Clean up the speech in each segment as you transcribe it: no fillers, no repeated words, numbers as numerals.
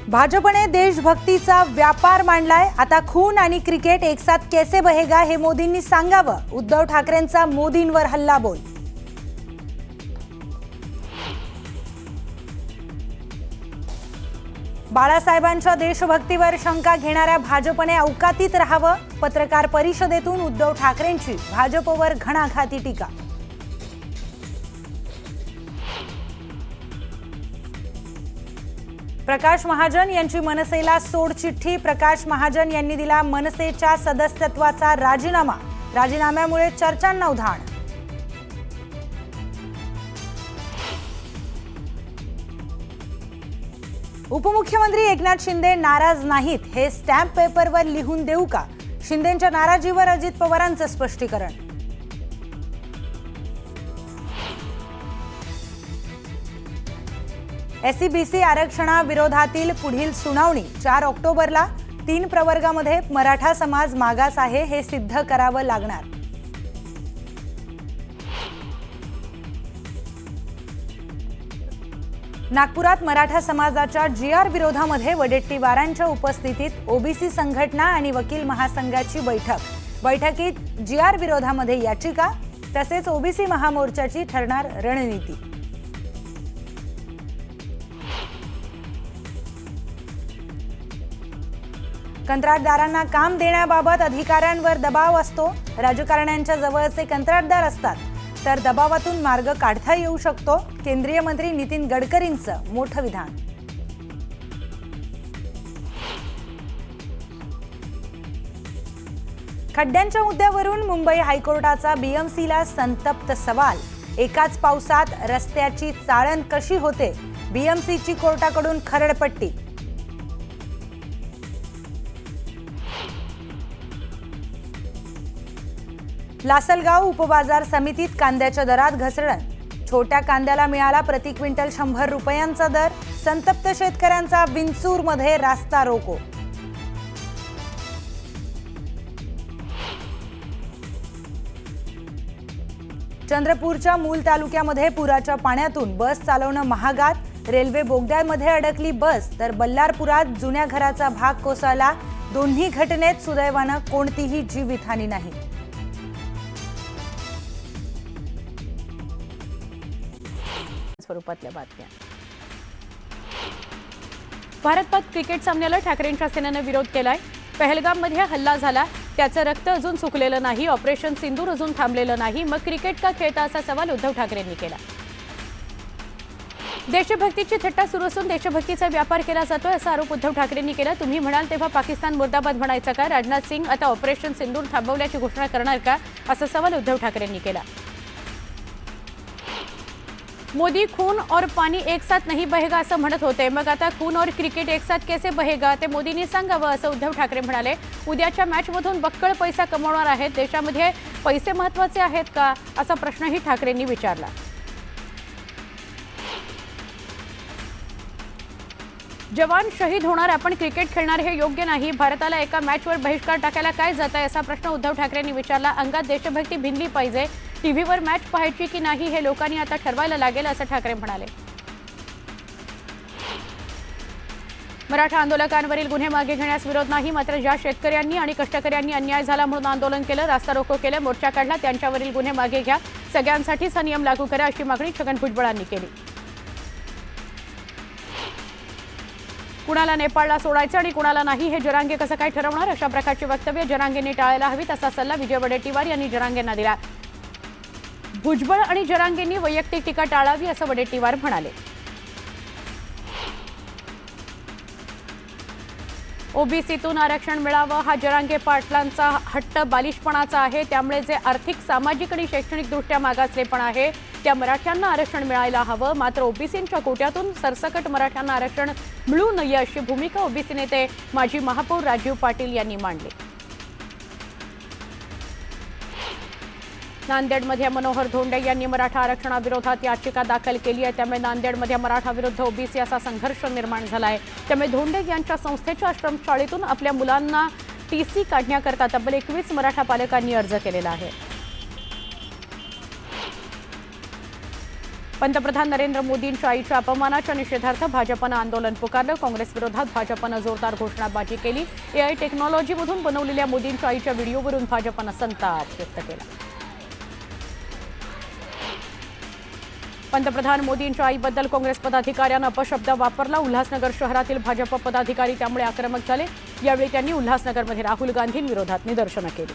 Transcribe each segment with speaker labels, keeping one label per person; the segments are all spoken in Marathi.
Speaker 1: भाजपने देशभक्तीचा व्यापार मांडलाय। आता खून आणि क्रिकेट एक साथ कैसे बहेगा हे मोदींनी सांगावं। उद्धव ठाकरेंचा मोदींवर हल्लाबोल। बाळासाहेबांच्या देशभक्तीवर शंका घेणाऱ्या भाजपने अवकातीत राहावं। पत्रकार परिषदेतून उद्धव ठाकरेंची भाजपवर घणाघाती टीका। प्रकाश महाजन यांची मनसेला सोडचिठ्ठी। प्रकाश महाजन यांनी दिला मनसेच्या सदस्यत्वाचा राजीनामा। राजीनाम्यामुळे चर्चांना उधाण। उपमुख्यमंत्री एकनाथ शिंदे नाराज नाहीत, हे स्टॅम्प पेपरवर लिहून देऊ का? शिंदेंच्या नाराजीवर अजित पवारांचं स्पष्टीकरण। एससीबीसी आरक्षणाविरोधातील पुढील सुनावणी 4 ऑक्टोबरला। 3 प्रवर्गामध्ये मराठा समाज मागास आहे हे सिद्ध करावं लागणार। नागपुरात मराठा समाजाच्या जीआर विरोधामध्ये वडेट्टीवारांच्या उपस्थितीत ओबीसी संघटना आणि वकील महासंघाची बैठकीत जीआर विरोधामध्ये याचिका तसेच ओबीसी महामोर्चाची ठरणार रणनीती। कंत्राटदारांना काम देण्याबाबत अधिकाऱ्यांवर दबाव असतो। राजकारण्यांच्या जवळचे कंत्राटदार असतात तर दबावातून मार्ग काढता येऊ शकतो। केंद्रीय मंत्री नितीन गडकरींचं मोठं विधान। खड्ड्यांच्या मुद्द्यावरून मुंबई हायकोर्टाचा बीएमसीला संतप्त सवाल। एकाच पावसात रस्त्याची चाळण कशी होते? बीएमसीची कोर्टाकडून खरडपट्टी। लासलगाव उपबाजार समितीत कांद्याच्या दरात घसरण। छोट्या कांद्याला मिळाला प्रति क्विंटल 100 रुपयांचा दर। संतप्त शेतकऱ्यांचा विंचूरमध्ये रास्ता रोको। चंद्रपूरच्या मूल तालुक्यामध्ये पुराच्या पाण्यातून बस चालवणं महागात। रेल्वे बोगद्यामध्ये अडकली बस तर बल्लारपुरात जुन्या घराचा भाग कोसळला। दोन्ही घटनेत सुदैवानं कोणतीही जीवितहानी नाही।
Speaker 2: स्वरूपातल्या बातम्या। भारत-पाक क्रिकेट सामन्याला ठाकरेंच्या सेनेने विरोध केलाय। पहलगाममध्ये हल्ला झाला, त्याचं रक्त अजून सुकलेलं नाही। ऑपरेशन सिंदूर अजून थांबलेलं नाही, मग क्रिकेट का खेळता असा सवाल उद्धव ठाकरेंनी केला। देशभक्तीची थट्टा सुरू असून देशभक्तीचा व्यापार केला जातोय असा आरोप उद्धव ठाकरेंनी केला। तुम्ही म्हणाल तेव्हा पाकिस्तान मुर्दाबाद म्हणायचं का? राजनाथ सिंग आता ऑपरेशन सिंदूर थांबवल्याची घोषणा करणार का? असा सवाल उद्धव ठाकरेंनी केला। मोदी खून और पानी एक साथ नहीं बहेगा असं म्हणत होते, मग आता खून और क्रिकेट एक साथ कैसे बहेगा ते मोदींनी सांगावं असं उद्धव ठाकरे म्हणाले। उद्याच्या मॅचमधून बक्कळ पैसा कमवणार आहेत। देशामध्ये पैसे महत्त्वाचे आहेत का असा प्रश्नही ठाकरेंनी विचारला। जवान शहीद होणार, आपण क्रिकेट खेळणार हे योग्य नाही। भारताला एका मॅचवर बहिष्कार टाकायला काय जात आहे असा प्रश्न उद्धव ठाकरेंनी विचारला। अंगात देशभक्ती भिनली पाहिजे। टीव्हीवर मॅच पाहायची की नाही हे लोकांनी आता ठरवायला लागेल असं ठाकरे म्हणाले। मराठा आंदोलकांवरील गुन्हे मागे घेण्यास विरोध नाही, मात्र ज्या शेतकऱ्यांनी आणि कष्टकऱ्यांनी अन्याय झाला म्हणून आंदोलन केलं, रास्ता रोको केलं, मोर्चा काढला, त्यांच्यावरील गुन्हे मागे घ्या। सगळ्यांसाठीच हा नियम लागू करा अशी मागणी छगन भुजबळांनी केली। कुणाला नेपाळला सोडायचं आणि कुणाला नाही हे जरांगे कसं काय ठरवणार अशा प्रकारची वक्तव्य जरांगेंनी टाळायला हवीत असा सल्ला विजय वडेट्टीवार यांनी जरांगेंना दिला। भुजबळ आणि जरांगेंनी वैयक्तिक टीका टाळावी असं वडेट्टीवार म्हणाले। ओबीसीतून आरक्षण मिळावं हा जरांगे पाटलांचा हट्ट बालिशपणाचा आहे। त्यामुळे जे आर्थिक, सामाजिक आणि शैक्षणिकदृष्ट्या मागासलेपण आहे त्या मराठ्यांना आरक्षण मिळायला हवं, मात्र ओबीसींच्या कोट्यातून सरसकट मराठ्यांना आरक्षण मिळू नये अशी भूमिका ओबीसी नेते माजी महापौर राजीव पाटील यांनी मांडली। नांदेडमध्ये मनोहर धोंडे यांनी मराठा आरक्षणाविरोधात याचिका दाखल केली आहे। त्यामुळे नांदेडमध्ये मराठा विरुद्ध ओबीसी असा संघर्ष निर्माण झाला आहे। त्यामुळे धोंडे यांच्या संस्थेच्या आश्रमशाळेतून आपल्या मुलांना टीसी काढण्याकरता तब्बल 21 मराठा पालकांनी अर्ज केलेला आहे। पंतप्रधान नरेंद्र मोदींच्या आईच्या अपमानाच्या निषेधार्थ भाजपनं आंदोलन पुकारलं. काँग्रेस विरोधात भाजपनं जोरदार घोषणाबाजी केली. एआय टेक्नॉलॉजीमधून बनवलेल्या मोदींच्या आईच्या व्हिडिओवरून भाजपनं संताप व्यक्त केला. पंतप्रधान मोदींच्या आईबद्दल काँग्रेस पदाधिकाऱ्यांनं अपशब्द वापरला. उल्हासनगर शहरातील भाजप पदाधिकारी त्यामुळे आक्रमक झाले. यावेळी त्यांनी उल्हासनगरमध्ये राहुल गांधींविरोधात निदर्शनं केली.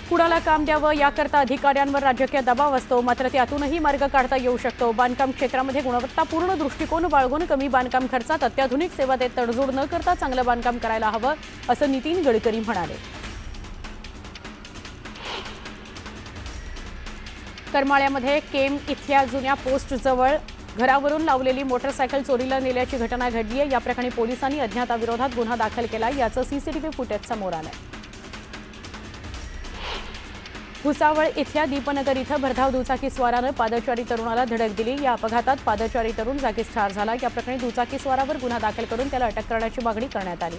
Speaker 2: कुणाला काम द्यावं याकरता अधिकाऱ्यांवर राजकीय दबाव असतो, मात्र त्यातूनही मार्ग काढता येऊ शकतो. बांधकाम क्षेत्रामध्ये गुणवत्तापूर्ण दृष्टिकोन बाळगून कमी बांधकाम खर्चात अत्याधुनिक सेवा देत तडजोड न करता चांगलं बांधकाम करायला हवं, असं नितीन गडकरी म्हणाले. करमाळ्यामध्ये केम इथल्या जुन्या पोस्टजवळ घरावरून लावलेली मोटरसायकल चोरीला नेल्याची घटना घडली आहे. या प्रकरणी पोलिसांनी अज्ञाताविरोधात गुन्हा दाखल केला. याचं सीसीटीव्ही फुटेज समोर आलंय. भुसावळ इथल्या दीपनगर इथं भरधाव दुचाकी स्वारानं पादचारी तरुणाला धडक दिली. या अपघातात पादचारी तरुण जागीच ठार झाला. या प्रकरणी दुचाकी स्वारावर गुन्हा दाखल करून त्याला अटक करण्याची मागणी करण्यात आली.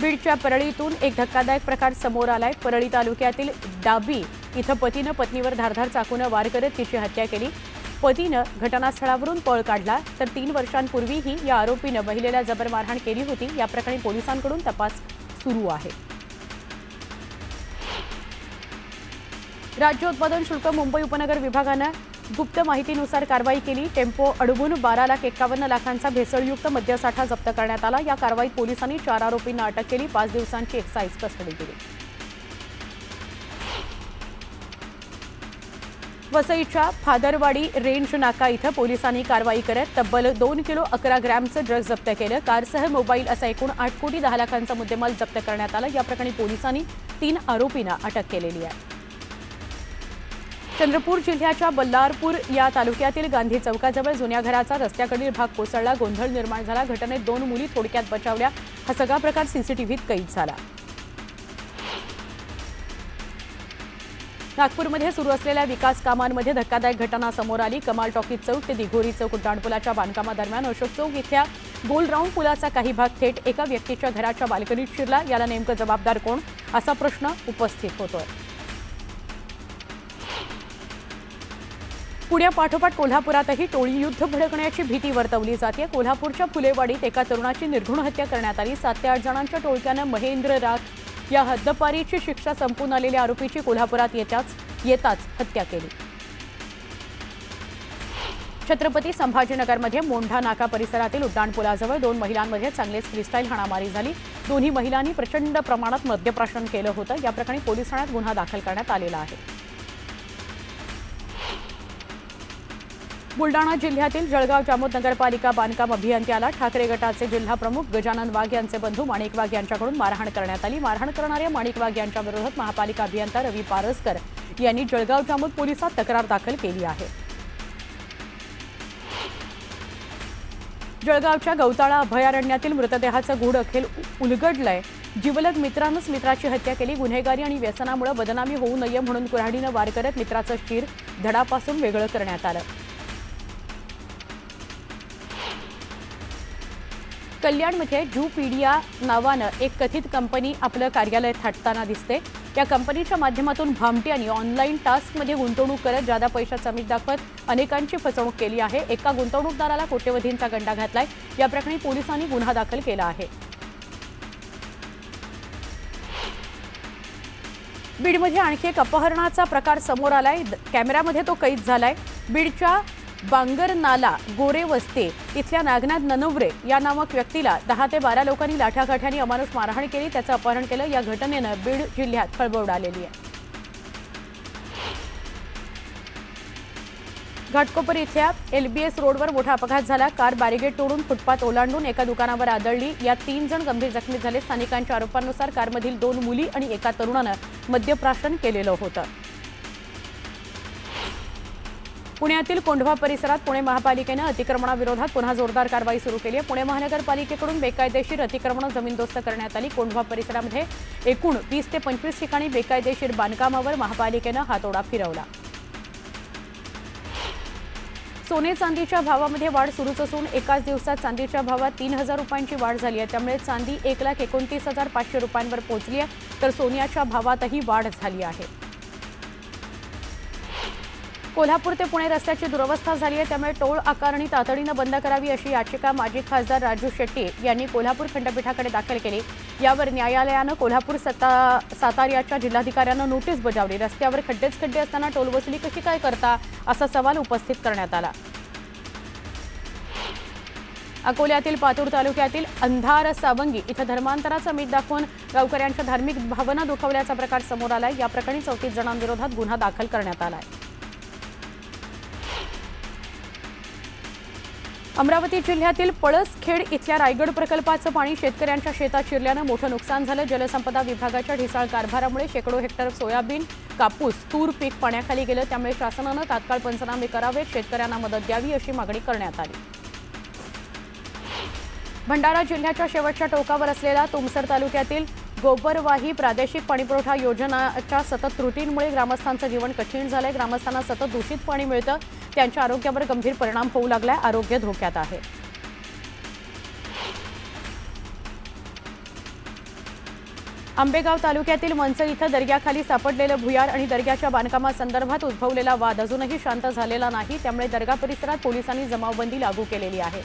Speaker 2: बीडच्या परळीतून एक धक्कादायक प्रकार समोर आलाय. परळी तालुक्यातील डाबी इथं पतीनं पत्नीवर धारधार चाकूनं वार करत तिची हत्या केली. पतीनं घटनास्थळावरून पळ काढला, तर 3 वर्षांपूर्वीही या आरोपीनं महिलेला जबर मारहाण केली होती. या प्रकरणी पोलिसांकडून तपास सुरू आहे. राज्य उत्पादन शुल्क मुंबई उपनगर विभागानं गुप्त माहितीनुसार कारवाई केली. टेम्पो अडवून 12,51,00,000चा भेसळयुक्त मद्यसाठा जप्त करण्यात आला. या कारवाईत पोलिसांनी 4 आरोपींना अटक केली. 5 दिवसांची एक्साईज कस्टडी दिली. वसईच्या फादरवाडी रेंज नाका इथं पोलिसांनी कारवाई करत तब्बल 2 किलो 11 ग्रॅमचं ड्रग्ज जप्त केलं. कारसह मोबाईल असा एकूण 8,10,00,000चा मुद्देमाल जप्त करण्यात आला. या प्रकरणी पोलिसांनी 3 आरोपींना अटक केलेली आहे. चंद्रपूर जिल्ह्याच्या बल्लारपूर या तालुक्यातील गांधी चौकाजवळ जुन्या घराचा रस्त्याकडील भाग कोसळला. गोंधळ निर्माण झाला. घटनेत 2 मुली थोडक्यात बचावल्या. हा सगळा प्रकार सीसीटीव्हीत कैद झाला. नागपूरमध्ये सुरू असलेल्या विकास कामांमध्ये धक्कादायक घटना समोर आली. कमाल टॉकीज चौक ते दिघोरी चौक उड्डाणपुलाच्या बांधकामादरम्यान अशोक चौक इथल्या गोल राऊंड पुलाचा काही भाग थेट एका व्यक्तीच्या घराच्या बाल्कनीत शिरला. याला नेमकं जबाबदार कोण, असा प्रश्न उपस्थित होतोय. पुण्यापाठोपाठ कोल्हापुरातही टोळी युद्ध भडकण्याची भीती वर्तवली जाते. कोल्हापूरच्या फुलेवाडीत एका तरुणाची निर्घृण हत्या करण्यात आली. 7 ते 8 जणांच्या टोळक्यानं महेंद्र राख या हद्दपारीची शिक्षा संपून आलेल्या आरोपीची कोल्हापुरात येताच हत्या केली. छत्रपती संभाजीनगरमध्ये मोंढा नाका परिसरातील उड्डाणपुलाजवळ 2 महिलांमध्ये चांगलेच फ्रीस्टाईल हाणामारी झाली. दोन्ही महिलांनी प्रचंड प्रमाणात मद्यप्राशन केलं होतं. या प्रकरणी पोलीस ठाण्यात गुन्हा दाखल करण्यात आलेला आहे. बुलडाणा जिल्ह्यातील जळगाव जामोद नगरपालिका बांधकाम अभियंत्याला ठाकरे गटाचे जिल्हा प्रमुख गजानन वाघ यांचे बंधू माणिक वाघ यांच्याकडून मारहाण करण्यात आली. मारहाण करणाऱ्या माणिक वाघ यांच्या विरोधात महापालिका अभियंता रवी पारसकर यांनी जळगाव जामोद पोलिसात तक्रार दाखल केली आहे. जळगावच्या गौताळा अभयारण्यातील मृतदेहाचं गूढ अखेर उलगडलंय. जिवलग मित्रानंच मित्राची हत्या केली. गुन्हेगारी आणि व्यसनामुळे बदनामी होऊ नये म्हणून कुऱ्हाडीनं वार करत मित्राचं शिर धडापासून वेगळं करण्यात आलं. कल्याणमध्ये जूपीडिया नावानं एक कथित कंपनी आपलं कार्यालय थाटताना दिसते. या कंपनीच्या माध्यमातून भामट्यांनी ऑनलाईन टास्कमध्ये गुंतवणूक करत जादा पैशाचं आमिष दाखवत अनेकांची फसवणूक केली आहे. एका गुंतवणूकदाराला कोट्यवधींचा गंडा घातलाय. या प्रकरणी पोलिसांनी गुन्हा दाखल केला आहे. बीडमध्ये आणखी एक अपहरणाचा प्रकार समोर आलाय. कॅमेऱ्यामध्ये तो कैद झालाय. बीडच्या बांगरनाला गोरे वस्ते इथल्या नागनाथ ननवरे या नामक व्यक्तीला 10 ते 12 लोकांनी लाठाकाठ्याने अमानुष मारहाण केली. त्याचं अपहरण केलं. या घटनेनं बीड जिल्ह्यात खळबळ उडालेली आहे. घाटकोपर इथल्या LBS रोडवर मोठा अपघात झाला. कार बॅरिगेड तोडून फुटपाथ ओलांडून एका दुकानावर आदळली. यात 3 जण गंभीर जखमी झाले. स्थानिकांच्या आरोपांनुसार कारमधील 2 मुली आणि एका तरुणानं मद्यप्राशन केलेलं होतं. पुण्यातील कोंढवा परिसरात पुणे महापालिकेनं अतिक्रमणाविरोधात पुन्हा जोरदार कारवाई सुरू केली आहे. पुणे महानगरपालिकेकडून बेकायदेशीर अतिक्रमणं जमीनदोस्त करण्यात आली. कोंढवा परिसरामध्ये एकूण 20 ते 25 ठिकाणी बेकायदेशीर बांधकामावर महापालिकेनं हातोडा फिरवला. सोने चांदीच्या भावामध्ये वाढ सुरूच असून एकाच दिवसात चांदीच्या भावात 3,000 रुपयांची वाढ झाली आहे। त्यामुळे चांदी 1,29,500 रुपयांवर पोहोचली आहे, तर सोन्याच्या भावातही वाढ झाली आहे। कोल्हापूर ते पुणे रस्त्याची दुरवस्था झाली आहे, त्यामुळे टोल आकारणी तातडीनं बंद करावी अशी याचिका माजी खासदार राजू शेट्टी यांनी कोल्हापूर खंडपीठाकडे दाखल केली। यावर न्यायालयानं कोल्हापूर साताऱ्याच्या जिल्हाधिकाऱ्यांना नोटीस बजावली। रस्त्यावर खड्डेच खड्डे असताना टोल वसुली कशी काय करता असा सवाल उपस्थित करण्यात आला। अकोल्यातील पातूर तालुक्यातील अंधार सावंगी इथं धर्मांतराचा मीठ दाखवून गावकऱ्यांच्या धार्मिक भावना दुखावल्याचा प्रकार समोर आलाय। या प्रकरणी 34 जणांविरोधात गुन्हा दाखल करण्यात आलाय। अमरावती जिल्ह्यातील पळसखेड इथल्या रायगड प्रकल्पाचं पाणी शेतकऱ्यांच्या शेतात शिरल्यानं मोठं नुकसान झालं। जलसंपदा विभागाच्या ढिसाळ कारभारामुळे शेकडो हेक्टर सोयाबीन, कापूस, तूर पीक पाण्याखाली गेलं। त्यामुळे शासनानं तात्काळ पंचनामे करावेत, शेतकऱ्यांना मदत द्यावी अशी मागणी करण्यात आली। भंडारा जिल्ह्याच्या शेवटच्या टोकावर असलेल्या तुमसर तालुक्यातील गोबरवाही प्रादेशिक पाणीपुरवठा योजनाच्या सतत त्रुटींमुळे ग्रामस्थांचं जीवन कठीण झालंय। ग्रामस्थांना सतत दूषित पाणी मिळतं, त्यांच्या आरोग्यावर गंभीर परिणाम होऊ लागलाय, आरोग्य धोक्यात आहे। आंबेगाव तालुक्यातील मनसर इथं दर्ग्याखाली सापडलेलं भुयार आणि दर्ग्याच्या बांधकामासंदर्भात उद्भवलेला वाद अजूनही शांत झालेला नाही। त्यामुळे दर्गा परिसरात पोलिसांनी जमावबंदी लागू केलेली आहे।